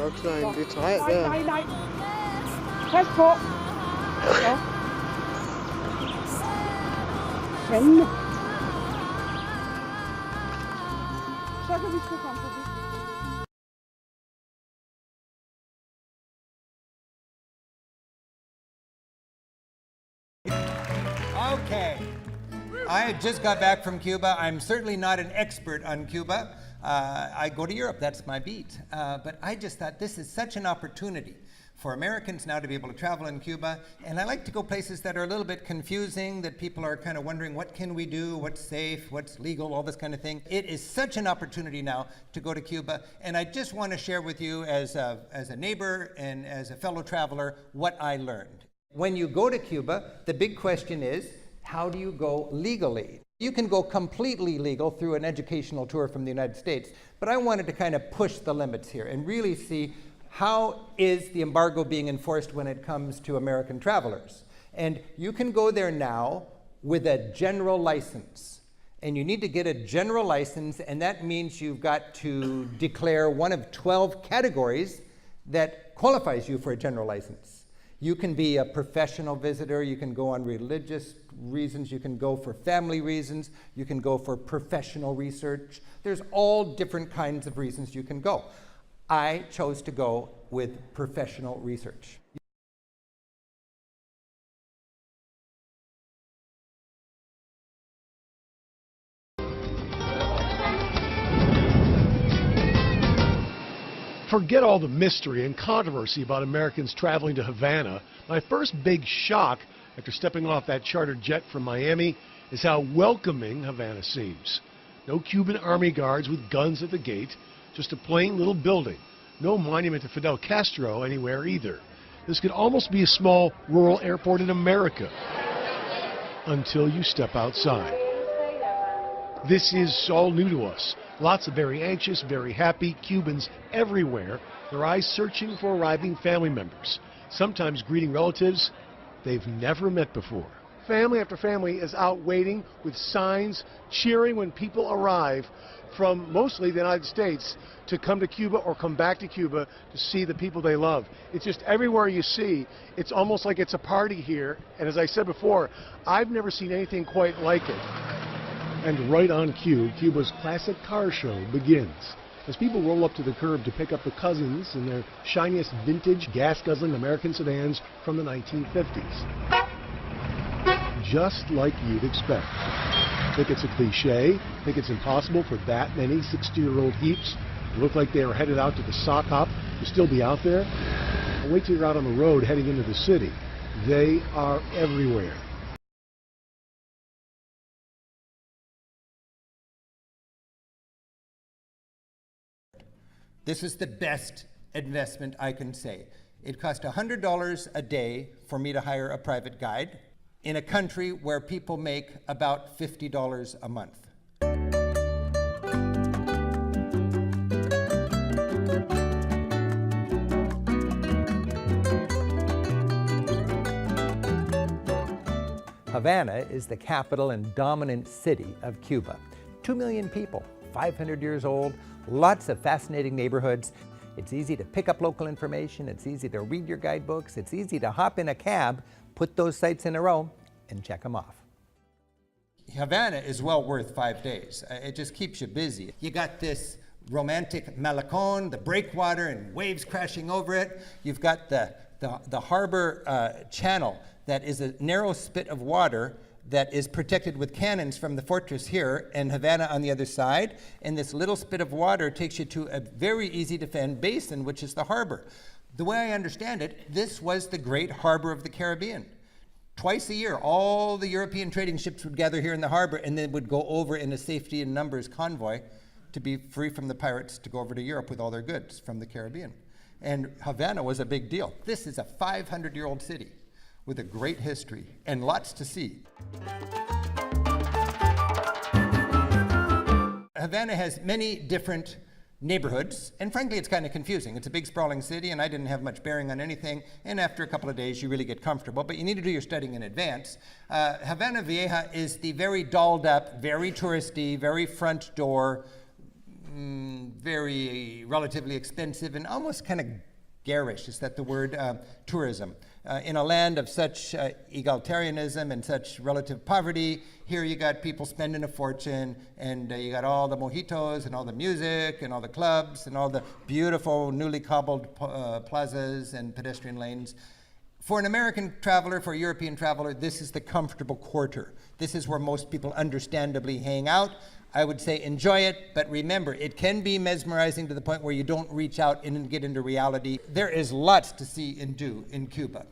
også en det træ Nej, der. nej, nej. Pas på. Så. Spændende. Så kan vi sgu komme forbi. Okay. I just got back from Cuba. I'm certainly not an expert on Cuba. I go to Europe, that's my beat. But I just thought this is such an opportunity for Americans now to be able to travel in Cuba. And I like to go places that are a little bit confusing, that people are kind of wondering, what can we do? What's safe? What's legal? All this kind of thing. It is such an opportunity now to go to Cuba. And I just want to share with you as a neighbor and as a fellow traveler what I learned. When you go to Cuba, the big question is, how do you go legally? You can go completely legal through an educational tour from the United States, but I wanted to kind of push the limits here and really see how is the embargo being enforced when it comes to American travelers. And you can go there now with a general license. And you need to get a general license, and that means you've got to declare one of 12 categories that qualifies you for a general license. You can be a professional visitor, you can go on religious reasons, you can go for family reasons, you can go for professional research. There's all different kinds of reasons you can go. I chose to go with professional research. Forget all the mystery and controversy about Americans traveling to Havana. My first big shock after stepping off that chartered jet from Miami is how welcoming Havana seems. No Cuban army guards with guns at the gate, just a plain little building. No monument to Fidel Castro anywhere either. This could almost be a small rural airport in America until you step outside. This is all new to us. Lots of very anxious, very happy Cubans everywhere, their eyes searching for arriving family members, sometimes greeting relatives they've never met before. Family after family is out waiting with signs, cheering when people arrive from mostly the United States to come to Cuba or come back to Cuba to see the people they love. It's just everywhere you see, it's almost like it's a party here. And as I said before, I've never seen anything quite like it. And right on cue, Cuba's classic car show begins. As people roll up to the curb to pick up the cousins in their shiniest vintage gas-guzzling American sedans from the 1950s. Just like you'd expect. Think it's a cliche? Think it's impossible for that many 60-year-old heaps to look like they are headed out to the sock hop to still be out there? Well, wait till you're out on the road heading into the city. They are everywhere. This is the best investment I can say. It cost $100 a day for me to hire a private guide in a country where people make about $50 a month. Havana is the capital and dominant city of Cuba. 2 million people, 500 years old, lots of fascinating neighborhoods. It's easy to pick up local information, it's easy to read your guidebooks, it's easy to hop in a cab, put those sites in a row, and check them off. Havana is well worth 5 days. It just keeps you busy. You got this romantic Malecon, the breakwater and waves crashing over it. You've got the harbor channel that is a narrow spit of water that is protected with cannons from the fortress here, and Havana on the other side. And this little spit of water takes you to a very easy to defend basin, which is the harbor. The way I understand it, this was the great harbor of the Caribbean. Twice a year, all the European trading ships would gather here in the harbor and then would go over in a safety in numbers convoy to be free from the pirates to go over to Europe with all their goods from the Caribbean. And Havana was a big deal. This is a 500-year-old city with a great history and lots to see. Havana has many different neighborhoods, and frankly, it's kind of confusing. It's a big, sprawling city, and I didn't have much bearing on anything, and after a couple of days, you really get comfortable, but you need to do your studying in advance. Havana Vieja is the very dolled up, very touristy, very front door, very relatively expensive and almost kind of garish, is that the word, tourism. In a land of such egalitarianism and such relative poverty, here you got people spending a fortune, and you got all the mojitos and all the music and all the clubs and all the beautiful newly cobbled plazas and pedestrian lanes. For an American traveler, for a European traveler, this is the comfortable quarter. This is where most people understandably hang out. I would say enjoy it, but remember, it can be mesmerizing to the point where you don't reach out and get into reality. There is lots to see and do in Cuba.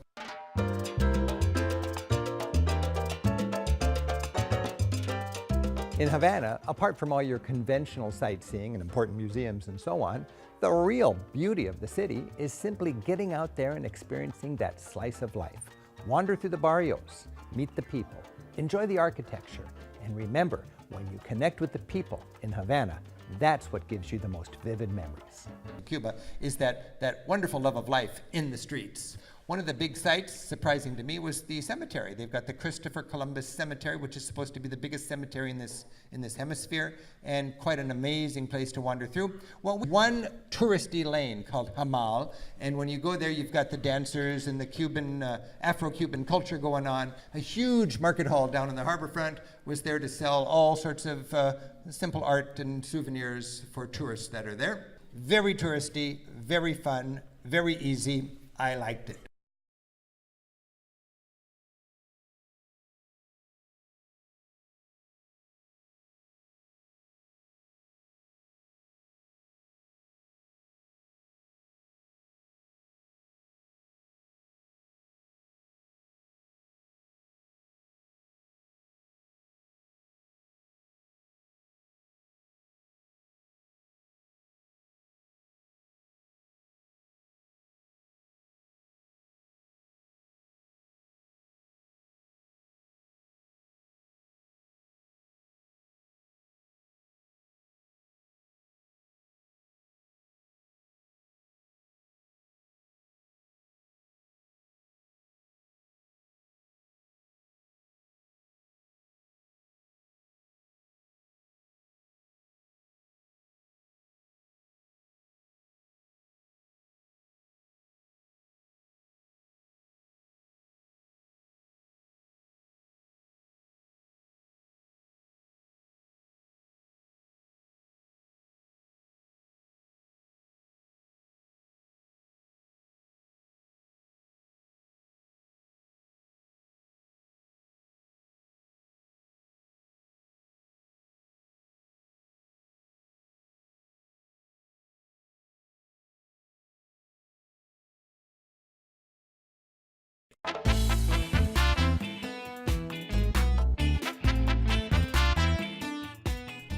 In Havana, apart from all your conventional sightseeing and important museums and so on, the real beauty of the city is simply getting out there and experiencing that slice of life. Wander through the barrios, meet the people, enjoy the architecture, and remember, when you connect with the people in Havana, that's what gives you the most vivid memories. Cuba is that wonderful love of life in the streets. One of the big sights, surprising to me, was the cemetery. They've got the Christopher Columbus Cemetery, which is supposed to be the biggest cemetery in this hemisphere, and quite an amazing place to wander through. Well, one touristy lane called Hamal, and when you go there, you've got the dancers and the Cuban, Afro-Cuban culture going on. A huge market hall down in the harbor front was there to sell all sorts of simple art and souvenirs for tourists that are there. Very touristy, very fun, very easy. I liked it.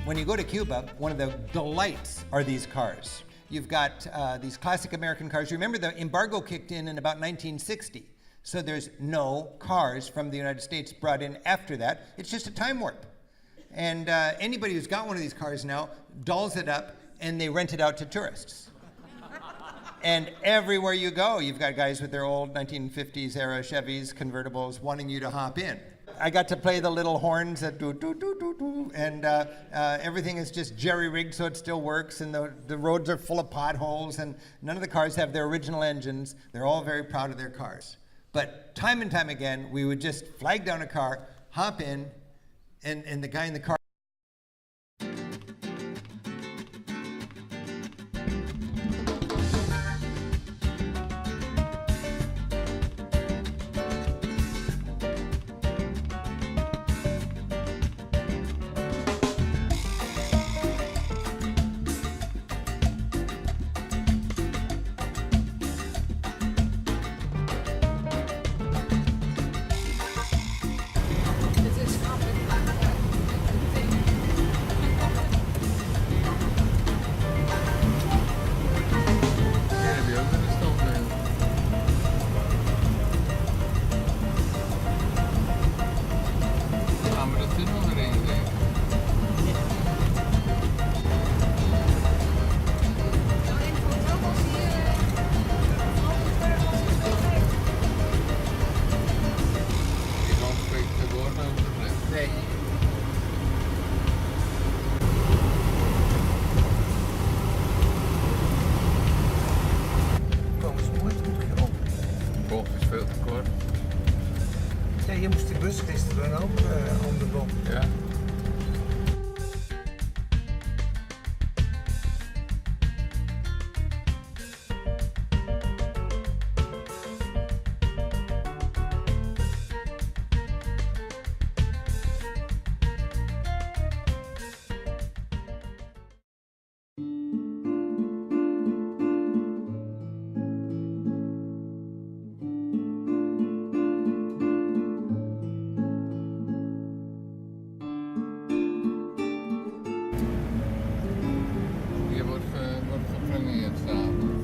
When you go to Cuba, one of the delights are these cars. You've got these classic American cars. Remember, the embargo kicked in about 1960. So there's no cars from the United States brought in after that. It's just a time warp. And anybody who's got one of these cars now dolls it up and they rent it out to tourists. And everywhere you go, you've got guys with their old 1950s era Chevys, convertibles, wanting you to hop in. I got to play the little horns that do, do, do, do, do, and everything is just jerry-rigged so it still works, and the roads are full of potholes, and none of the cars have their original engines. They're all very proud of their cars. But time and time again, we would just flag down a car, hop in, and the guy in the car Ja, hier moest die bus gisteren ook om de boom. Ja. Hier wordt geplaneerd s'avonds.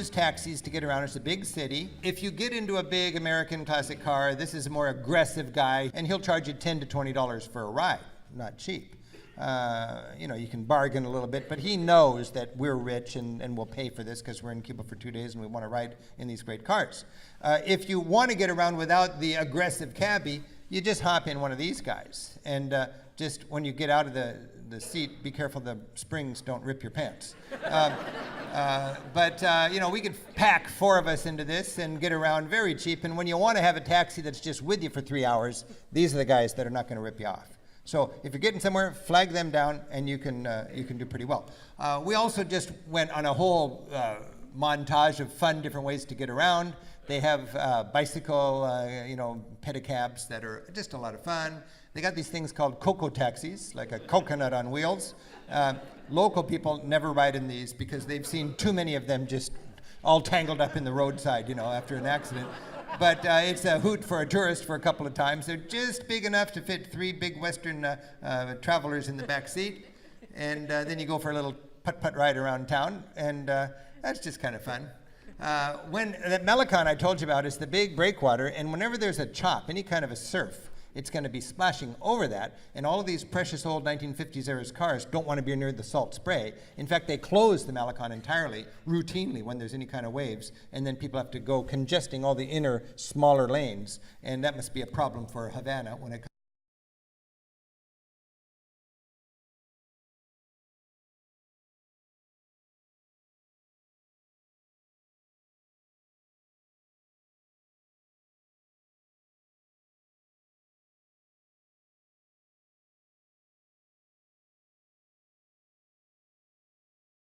Taxis to get around. It's a big city. If you get into a big American classic car, this is a more aggressive guy, and he'll charge you $10 to $20 for a ride. Not cheap. You can bargain a little bit, but he knows that we're rich and we'll pay for this because we're in Cuba for 2 days and we want to ride in these great cars. If you want to get around without the aggressive cabbie, you just hop in one of these guys. And just when you get out of the seat, be careful the springs don't rip your pants. We could pack 4 of us into this and get around very cheap. And when you want to have a taxi that's just with you for 3 hours, these are the guys that are not going to rip you off. So if you're getting somewhere, flag them down, and you can do pretty well. We also just went on a whole montage of fun different ways to get around. They have bicycle, pedicabs that are just a lot of fun. They got these things called cocoa taxis, like a coconut on wheels. Local people never ride in these because they've seen too many of them just all tangled up in the roadside, after an accident. But it's a hoot for a tourist for a couple of times. They're just big enough to fit 3 big Western travelers in the back seat. And then you go for a little putt-putt ride around town, and that's just kind of fun. When that Malecon I told you about is the big breakwater, and whenever there's a chop, any kind of a surf, it's going to be splashing over that, and all of these precious old 1950s era cars don't want to be near the salt spray. In fact, they close the Malecon entirely, routinely, when there's any kind of waves, and then people have to go congesting all the inner, smaller lanes, and that must be a problem for Havana when it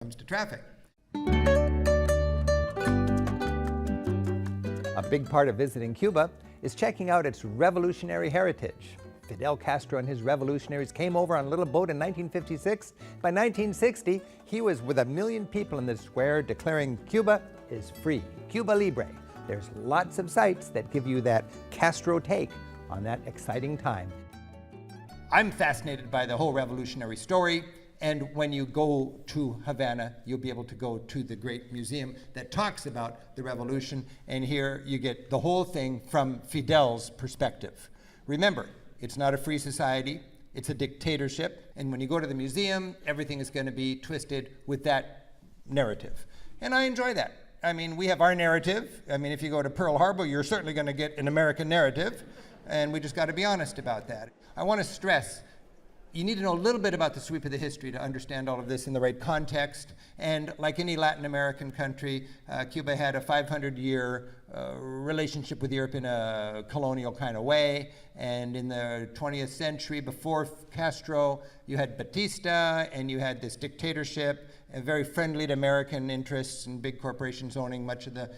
comes to traffic. A big part of visiting Cuba is checking out its revolutionary heritage. Fidel Castro and his revolutionaries came over on a little boat in 1956. By 1960, he was with 1 million people in the square declaring Cuba is free, Cuba Libre. There's lots of sites that give you that Castro take on that exciting time. I'm fascinated by the whole revolutionary story. And when you go to Havana, you'll be able to go to the great museum that talks about the revolution. And here you get the whole thing from Fidel's perspective. Remember, it's not a free society, it's a dictatorship. And when you go to the museum, everything is going to be twisted with that narrative. And I enjoy that. I mean, we have our narrative. I mean, if you go to Pearl Harbor, you're certainly going to get an American narrative. And we just got to be honest about that. I want to stress, you need to know a little bit about the sweep of the history to understand all of this in the right context. And like any Latin American country, Cuba had a 500-year relationship with Europe in a colonial kind of way. And in the 20th century, before Castro, you had Batista, and you had this dictatorship, very friendly to American interests and big corporations owning much of the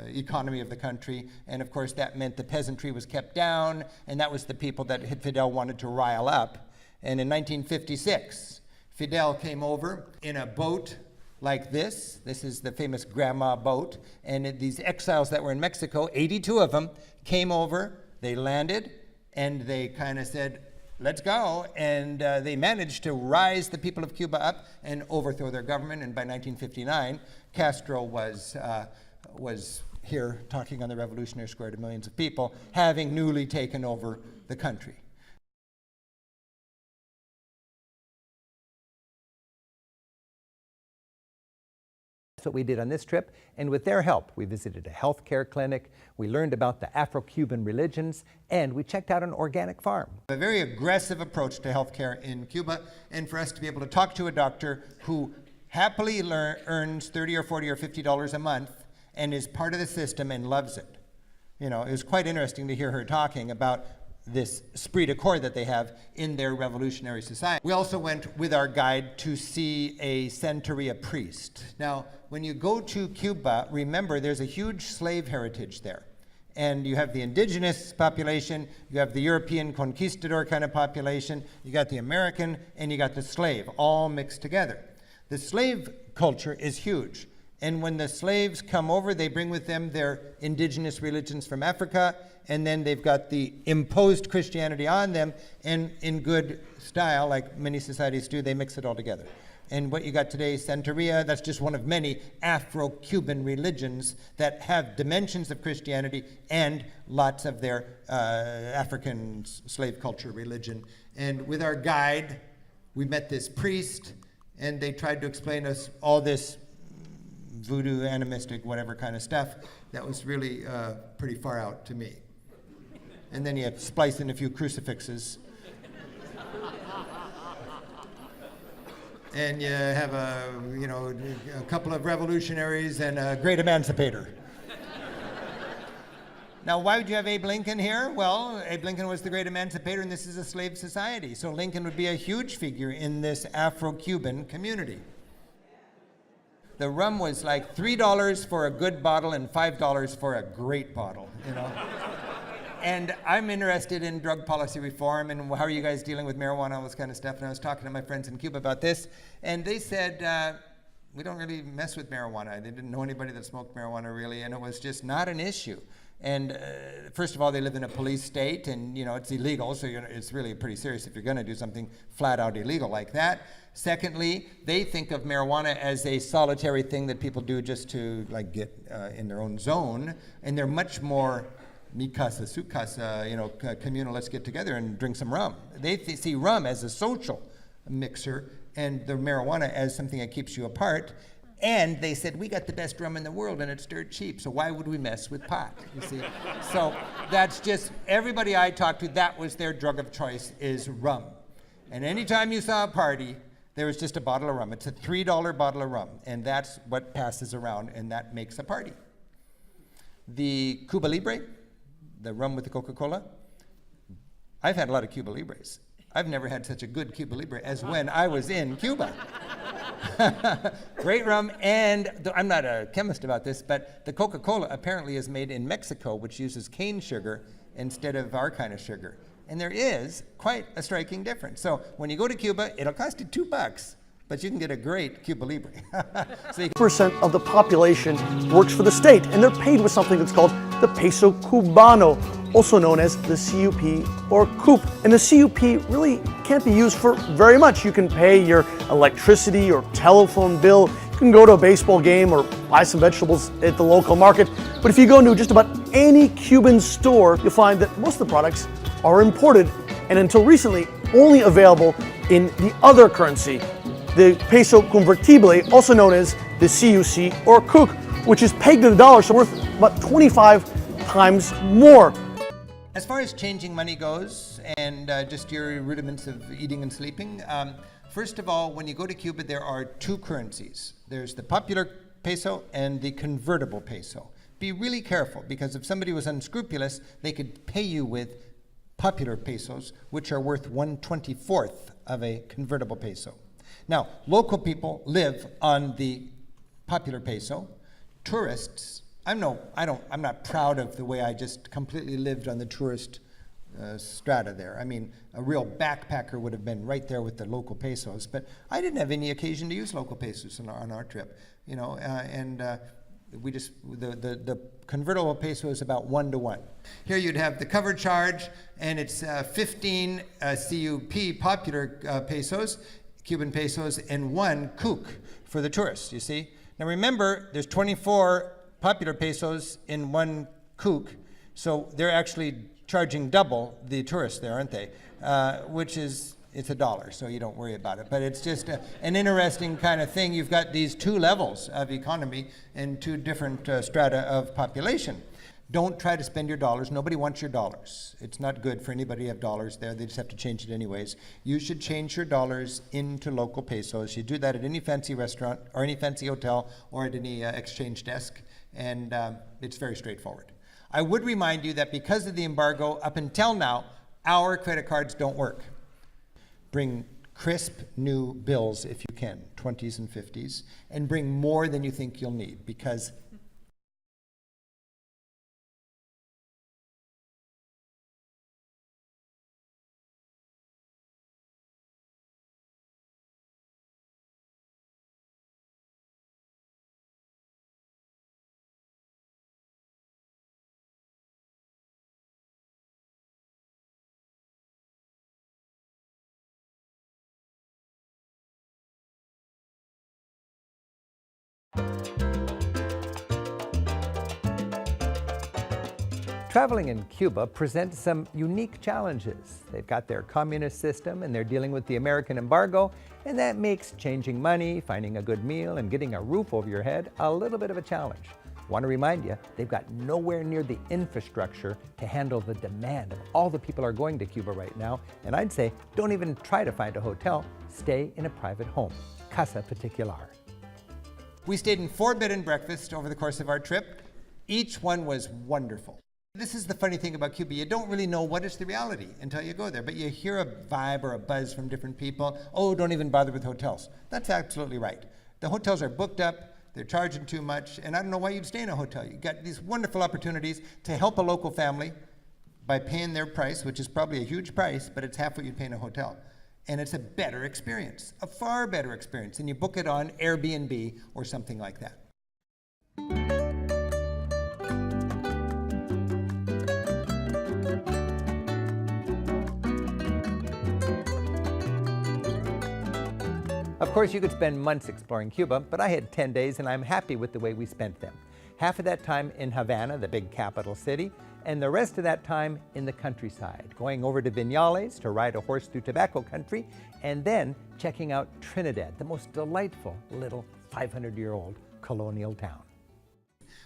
economy of the country. And of course, that meant the peasantry was kept down, and that was the people that Fidel wanted to rile up. And in 1956, Fidel came over in a boat like this. This is the famous Grandma boat. And these exiles that were in Mexico, 82 of them, came over, they landed, and they kind of said, let's go. And they managed to rise the people of Cuba up and overthrow their government. And by 1959, Castro was here talking on the Revolutionary Square to millions of people, having newly taken over the country. That's what we did on this trip, and with their help, we visited a healthcare clinic, we learned about the Afro-Cuban religions, and we checked out an organic farm. A very aggressive approach to healthcare in Cuba, and for us to be able to talk to a doctor who happily earns $30 or $40 or $50 a month and is part of the system and loves it. You know, it was quite interesting to hear her talking about this esprit de corps that they have in their revolutionary society. We also went with our guide to see a Santeria priest. Now, when you go to Cuba, remember there's a huge slave heritage there. And you have the indigenous population, you have the European conquistador kind of population, you got the American, and you got the slave, all mixed together. The slave culture is huge. And when the slaves come over, they bring with them their indigenous religions from Africa, and then they've got the imposed Christianity on them, and in good style, like many societies do, they mix it all together. And what you got today, Santeria, that's just one of many Afro-Cuban religions that have dimensions of Christianity and lots of their African slave culture religion. And with our guide, we met this priest, and they tried to explain to us all this voodoo, animistic, whatever kind of stuff that was really pretty far out to me. And then you splice in a few crucifixes. And you have a couple of revolutionaries and a great emancipator. Now, why would you have Abe Lincoln here? Well, Abe Lincoln was the great emancipator, and this is a slave society. So Lincoln would be a huge figure in this Afro-Cuban community. The rum was like $3 for a good bottle and $5 for a great bottle, you know. And I'm interested in drug policy reform and how are you guys dealing with marijuana, all this kind of stuff. And I was talking to my friends in Cuba about this, and they said, we don't really mess with marijuana. They didn't know anybody that smoked marijuana really, and it was just not an issue. And first of all, they live in a police state, and you know it's illegal, so it's really pretty serious if you're going to do something flat out illegal like that. Secondly, they think of marijuana as a solitary thing that people do just to like get in their own zone, and they're much more mi casa, su casa, you know, communal. Let's get together and drink some rum. They see rum as a social mixer, and the marijuana as something that keeps you apart. And they said, we got the best rum in the world and it's dirt cheap, so why would we mess with pot, you see? So that's just, everybody I talked to, that was their drug of choice, is rum. And anytime you saw a party, there was just a bottle of rum. It's a $3 bottle of rum, and that's what passes around, and that makes a party. The Cuba Libre, the rum with the Coca-Cola, I've had a lot of Cuba Libres. I've never had such a good Cuba Libre as when I was in Cuba. Great rum, and I'm not a chemist about this, but the Coca-Cola apparently is made in Mexico, which uses cane sugar instead of our kind of sugar. And there is quite a striking difference. So when you go to Cuba, it'll cost you $2, but you can get a great Cuba Libre. So percent of the population works for the state, and they're paid with something that's called the peso cubano, also known as the CUP or COUP. And the CUP really can't be used for very much. You can pay your electricity or telephone bill, you can go to a baseball game or buy some vegetables at the local market. But if you go into just about any Cuban store, you'll find that most of the products are imported, and until recently, only available in the other currency, the peso convertible, also known as the CUC or CUC, which is pegged to the dollar, so worth about 25 times more. As far as changing money goes, and just your rudiments of eating and sleeping, first of all, when you go to Cuba, there are two currencies. There's the popular peso and the convertible peso. Be really careful, because if somebody was unscrupulous, they could pay you with popular pesos, which are worth 1/24th of a convertible peso. Now, local people live on the popular peso. Tourists, I'm not proud of the way I just completely lived on the tourist strata there. I mean, a real backpacker would have been right there with the local pesos, but I didn't have any occasion to use local pesos on our trip, you know, we just, the convertible peso is about 1-to-1. Here you'd have the cover charge, and it's 15 CUP popular pesos, Cuban pesos, and 1 CUC for the tourists, you see? Now remember, there's 24 popular pesos in 1 CUC, so they're actually charging double the tourists there, aren't they? Which is, it's $1, so you don't worry about it. But it's just an interesting kind of thing. You've got these two levels of economy and two different strata of population. Don't try to spend your dollars. Nobody wants your dollars. It's not good for anybody to have dollars there. They just have to change it anyways. You should change your dollars into local pesos. You do that at any fancy restaurant or any fancy hotel or at any exchange desk, and it's very straightforward. I would remind you that because of the embargo, up until now, our credit cards don't work. Bring crisp new bills if you can, 20s and 50s, and bring more than you think you'll need, because Traveling in Cuba presents some unique challenges. They've got their communist system and they're dealing with the American embargo, and that makes changing money, finding a good meal, and getting a roof over your head a little bit of a challenge. Want to remind you, they've got nowhere near the infrastructure to handle the demand of all the people are going to Cuba right now, and I'd say don't even try to find a hotel, stay in a private home, Casa Particular. we stayed in 4 bed and breakfasts over the course of our trip. Each one was wonderful. This is the funny thing about Cuba. You don't really know what is the reality until you go there, but you hear a vibe or a buzz from different people. Oh, don't even bother with hotels. That's absolutely right. The hotels are booked up. they're charging too much, and I don't know why you'd stay in a hotel. You've got these wonderful opportunities to help a local family by paying their price, which is probably a huge price, but it's half what you'd pay in a hotel. And it's a better experience, a far better experience, and you book it on Airbnb or something like that. Of course, you could spend months exploring Cuba, but I had 10 days and I'm happy with the way we spent them. Half of that time in Havana, the big capital city, and the rest of that time in the countryside, going over to Viñales to ride a horse through tobacco country, and then checking out Trinidad, the most delightful little 500-year-old colonial town.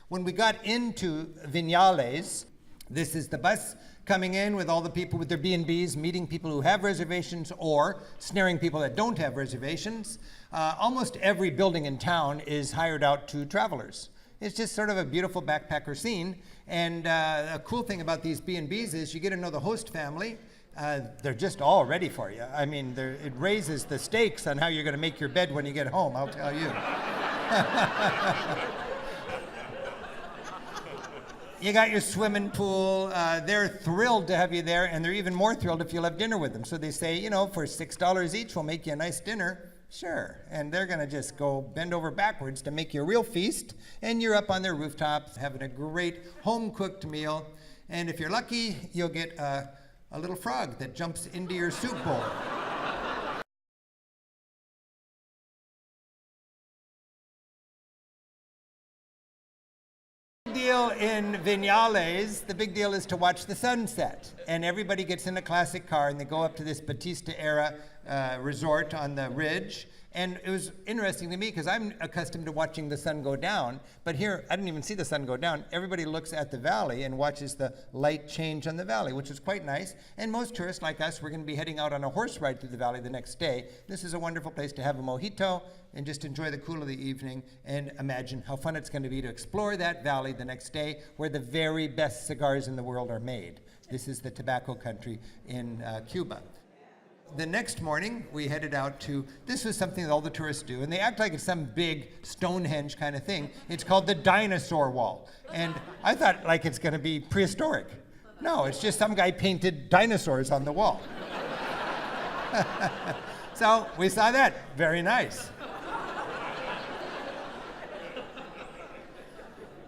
When we got into Viñales, this is the bus coming in with all the people with their B&Bs, meeting people who have reservations or snaring people that don't have reservations. Almost every building in town is hired out to travelers. It's just sort of a beautiful backpacker scene. And a cool thing about these B&Bs is you get to know the host family. They're just all ready for you. I mean, it raises the stakes on how you're going to make your bed when you get home, I'll tell you. You got your swimming pool. They're thrilled to have you there, and they're even more thrilled if you'll have dinner with them. So they say, you know, for $6 each, we'll make you a nice dinner. Sure. And they're going to just go bend over backwards to make you a real feast, and you're up on their rooftops having a great home-cooked meal. And if you're lucky, you'll get a little frog that jumps into your soup bowl. Deal in Viñales, the big deal is to watch the sunset. And everybody gets in a classic car and they go up to this Batista era resort on the ridge. And it was interesting to me because I'm accustomed to watching the sun go down, but here I didn't even see the sun go down. Everybody looks at the valley and watches the light change on the valley, which is quite nice. And most tourists like us, we're going to be heading out on a horse ride through the valley the next day. This is a wonderful place to have a mojito and just enjoy the cool of the evening and imagine how fun it's going to be to explore that valley the next day where the very best cigars in the world are made. This is the tobacco country in Cuba. The next morning, we headed out to, this was something that all the tourists do, and they act like it's some big Stonehenge kind of thing. It's called the Dinosaur Wall. And I thought like it's going to be prehistoric. No, it's just some guy painted dinosaurs on the wall. So we saw that. Very nice.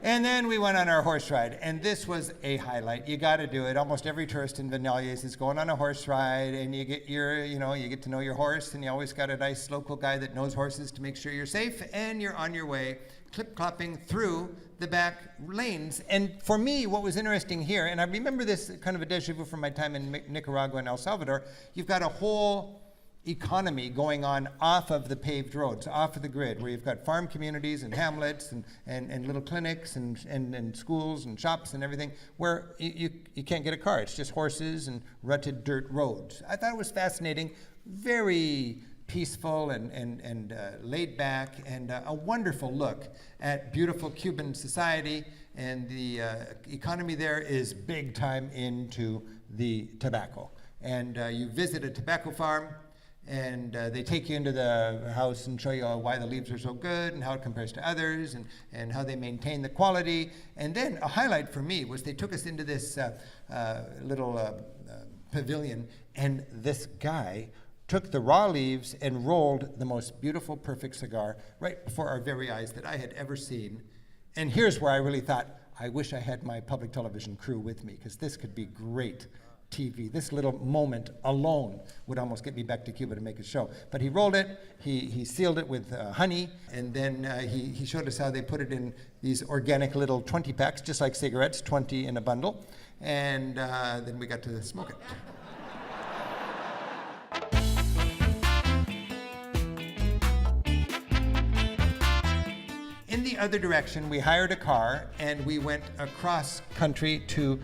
And then we went on our horse ride, and this was a highlight. You got to do it. Almost every tourist in Viñales is going on a horse ride, and you get you get to know your horse, and you always got a nice local guy that knows horses to make sure you're safe, and you're on your way, clip-clopping through the back lanes. And for me, what was interesting here, and I remember this kind of a déjà vu from my time in Nicaragua and El Salvador, you've got a whole economy going on off of the paved roads, off of the grid, where you've got farm communities and hamlets and little clinics and schools and shops and everything, where you can't get a car. It's just horses and rutted dirt roads. I thought it was fascinating, very peaceful and laid back, and a wonderful look at beautiful Cuban society. And the economy there is big time into the tobacco. And you visit a tobacco farm, and they take you into the house and show you why the leaves are so good and how it compares to others and how they maintain the quality. And then a highlight for me was they took us into this little pavilion, and this guy took the raw leaves and rolled the most beautiful, perfect cigar right before our very eyes that I had ever seen. And here's where I really thought, I wish I had my public television crew with me, because this could be great TV. This little moment alone would almost get me back to Cuba to make a show. But he rolled it, he sealed it with honey, and then he showed us how they put it in these organic little 20 packs, just like cigarettes, 20 in a bundle, and then we got to smoke it. In the other direction, we hired a car and we went across country to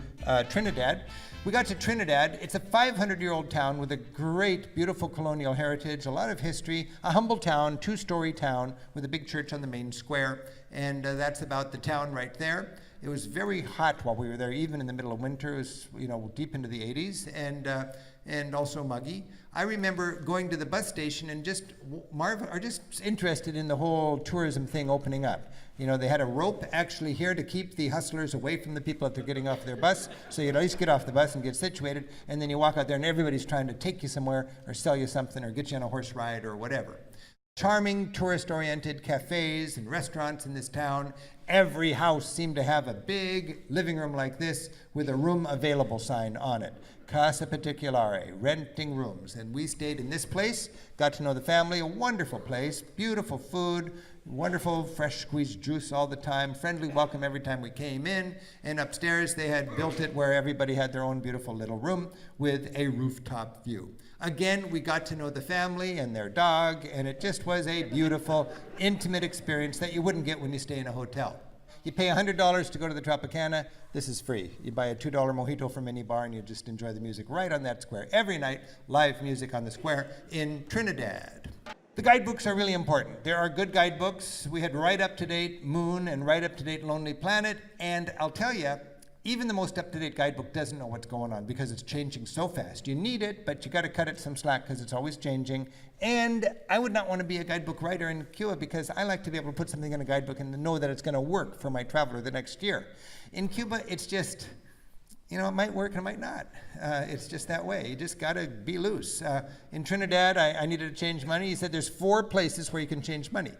Trinidad. We got to Trinidad. It's a 500-year-old town with a great, beautiful colonial heritage, a lot of history, a humble town, two-story town with a big church on the main square, and that's about the town right there. It was very hot while we were there, even in the middle of winter. It was, deep into the 80s, and and also muggy. I remember going to the bus station and just just interested in the whole tourism thing opening up. You know, they had a rope actually here to keep the hustlers away from the people that they're getting off their bus. So you'd at least get off the bus and get situated, and then you walk out there and everybody's trying to take you somewhere or sell you something or get you on a horse ride or whatever. Charming tourist-oriented cafes and restaurants in this town. Every house seemed to have a big living room like this with a room available sign on it. Casa Particolare, renting rooms. And we stayed in this place, got to know the family, a wonderful place, beautiful food, wonderful fresh squeezed juice all the time, friendly welcome every time we came in. And upstairs they had built it where everybody had their own beautiful little room with a rooftop view. Again, we got to know the family and their dog, and it just was a beautiful, intimate experience that you wouldn't get when you stay in a hotel. You pay $100 to go to the Tropicana. This is free. You buy a $2 mojito from any bar and you just enjoy the music right on that square. Every night, live music on the square in Trinidad. The guidebooks are really important. There are good guidebooks. We had Right Up to Date Moon and Right Up to Date Lonely Planet, and I'll tell you, even the most up-to-date guidebook doesn't know what's going on because it's changing so fast. You need it, but you got to cut it some slack because it's always changing. And I would not want to be a guidebook writer in Cuba because I like to be able to put something in a guidebook and know that it's going to work for my traveler the next year. In Cuba, it's just, you know, it might work and it might not. It's just that way. You just got to be loose. In Trinidad, I needed to change money. He said there's 4 places where you can change money.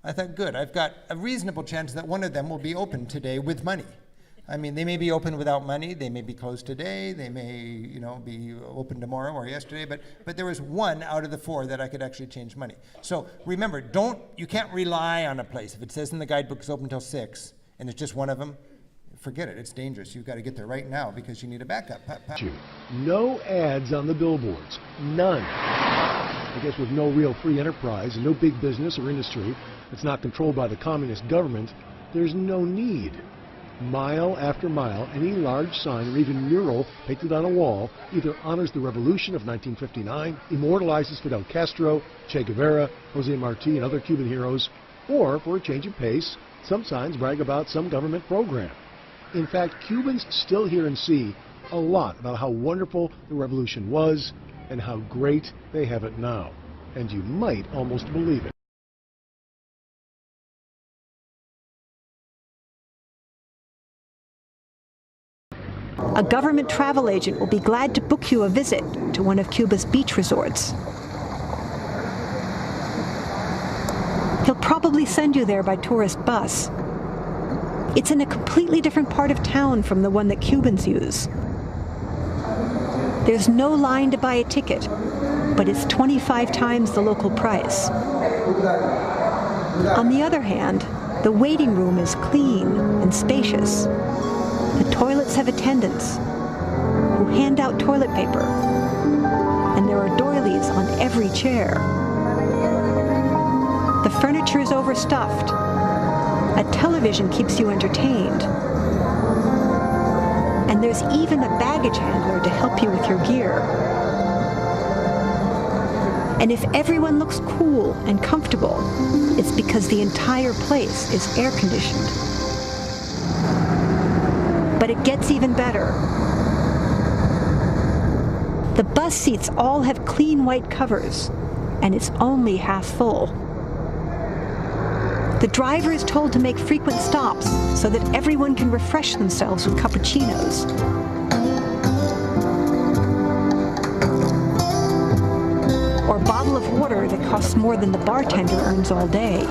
I thought, good. I've got a reasonable chance that one of them will be open today with money. I mean, they may be open without money, they may be closed today, they may, you know, be open tomorrow or yesterday, but there was 1 out of the 4 that I could actually change money. So remember, you can't rely on a place. If it says in the guidebook it's open until 6 and it's just one of them, forget it, it's dangerous. You've got to get there right now because you need a backup. No ads on the billboards, none. I guess with no real free enterprise and no big business or industry that's not controlled by the communist government, there's no need. Mile after mile, any large sign or even mural painted on a wall either honors the revolution of 1959, immortalizes Fidel Castro, Che Guevara, Jose Marti, and other Cuban heroes, or, for a change of pace, some signs brag about some government program. In fact, Cubans still hear and see a lot about how wonderful the revolution was and how great they have it now. And you might almost believe it. A government travel agent will be glad to book you a visit to one of Cuba's beach resorts. He'll probably send you there by tourist bus. It's in a completely different part of town from the one that Cubans use. There's no line to buy a ticket, but it's 25 times the local price. On the other hand, the waiting room is clean and spacious. The toilets have attendants who hand out toilet paper, and there are doilies on every chair. The furniture is overstuffed. A television keeps you entertained. And there's even a baggage handler to help you with your gear. And if everyone looks cool and comfortable, it's because the entire place is air-conditioned. But it gets even better. The bus seats all have clean white covers, and it's only half full. The driver is told to make frequent stops so that everyone can refresh themselves with cappuccinos. Or a bottle of water that costs more than the bartender earns all day.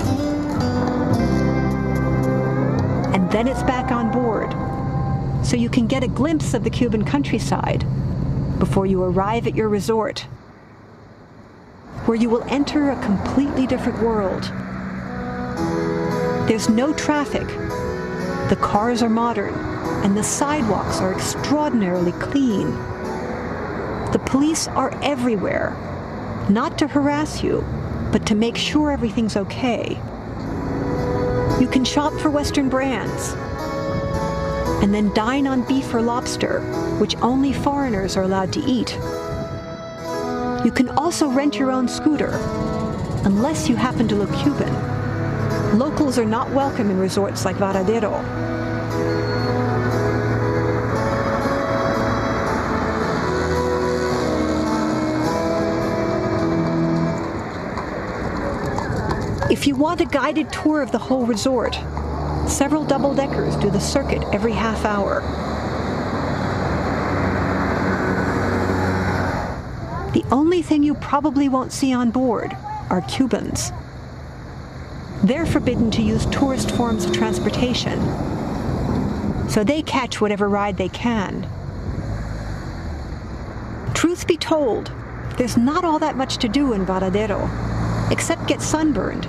And then it's back on board, so you can get a glimpse of the Cuban countryside before you arrive at your resort, where you will enter a completely different world. There's no traffic, the cars are modern, and the sidewalks are extraordinarily clean. The police are everywhere, not to harass you, but to make sure everything's okay. You can shop for Western brands, and then dine on beef or lobster, which only foreigners are allowed to eat. You can also rent your own scooter, unless you happen to look Cuban. Locals are not welcome in resorts like Varadero. If you want a guided tour of the whole resort, several double-deckers do the circuit every half hour. The only thing you probably won't see on board are Cubans. They're forbidden to use tourist forms of transportation, so they catch whatever ride they can. Truth be told, there's not all that much to do in Varadero, except get sunburned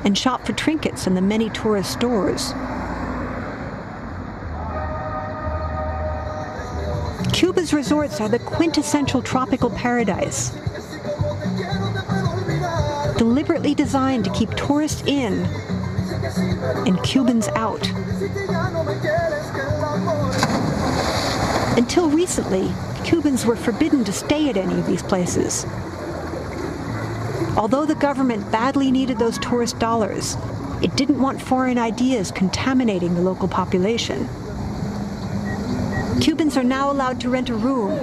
and shop for trinkets in the many tourist stores. Cuba's resorts are the quintessential tropical paradise, deliberately designed to keep tourists in and Cubans out. Until recently, Cubans were forbidden to stay at any of these places. Although the government badly needed those tourist dollars, it didn't want foreign ideas contaminating the local population. Cubans are now allowed to rent a room,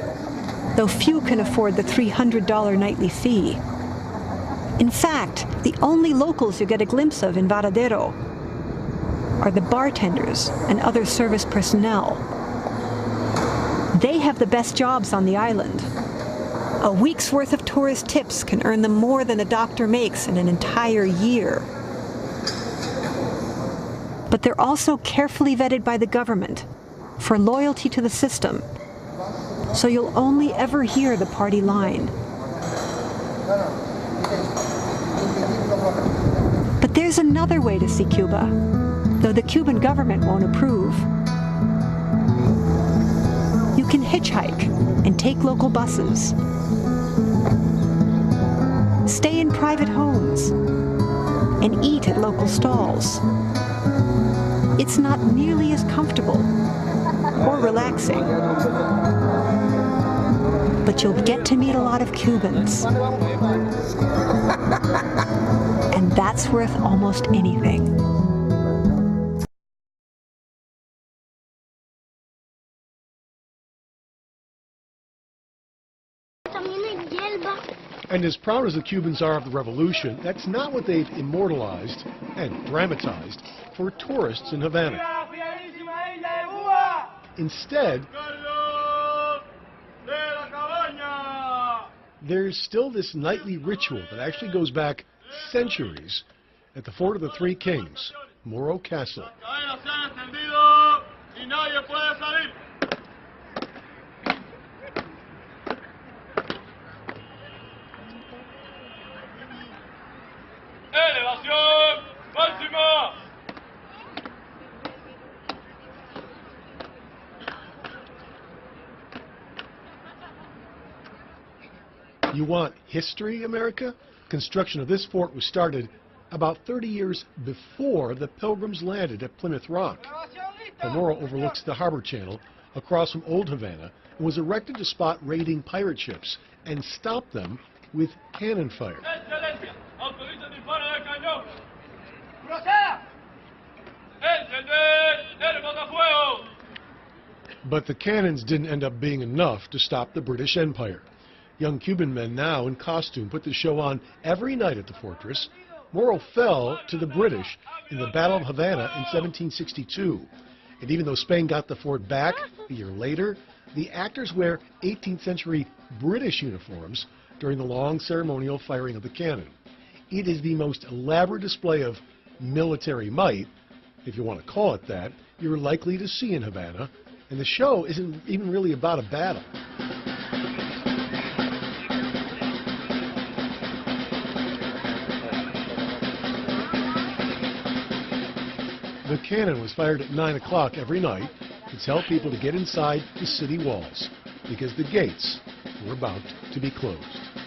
though few can afford the $300 nightly fee. In fact, the only locals you get a glimpse of in Varadero are the bartenders and other service personnel. They have the best jobs on the island. A week's worth of tourist tips can earn them more than a doctor makes in an entire year. But they're also carefully vetted by the government for loyalty to the system, so you'll only ever hear the party line. But there's another way to see Cuba, though the Cuban government won't approve. You can hitchhike and take local buses. Stay in private homes and eat at local stalls. It's not nearly as comfortable or relaxing, but you'll get to meet a lot of Cubans. And that's worth almost anything. And as proud as the Cubans are of the revolution, that's not what they've immortalized and dramatized for tourists in Havana. Instead, there's still this nightly ritual that actually goes back centuries at the Fort of the Three Kings, Morro Castle. You want history, America? Construction of this fort was started about 30 years before the Pilgrims landed at Plymouth Rock. The Morro overlooks the harbor channel across from Old Havana and was erected to spot raiding pirate ships and stop them with cannon fire. But the cannons didn't end up being enough to stop the British Empire. Young Cuban men now in costume put the show on every night at the fortress. Morro fell to the British in the Battle of Havana in 1762. And even though Spain got the fort back a year later, the actors wear 18th century British uniforms during the long ceremonial firing of the cannon. It is the most elaborate display of military might, if you want to call it that, you're likely to see in Havana, and the show isn't even really about a battle. The cannon was fired at 9 o'clock every night to tell people to get inside the city walls because the gates were about to be closed.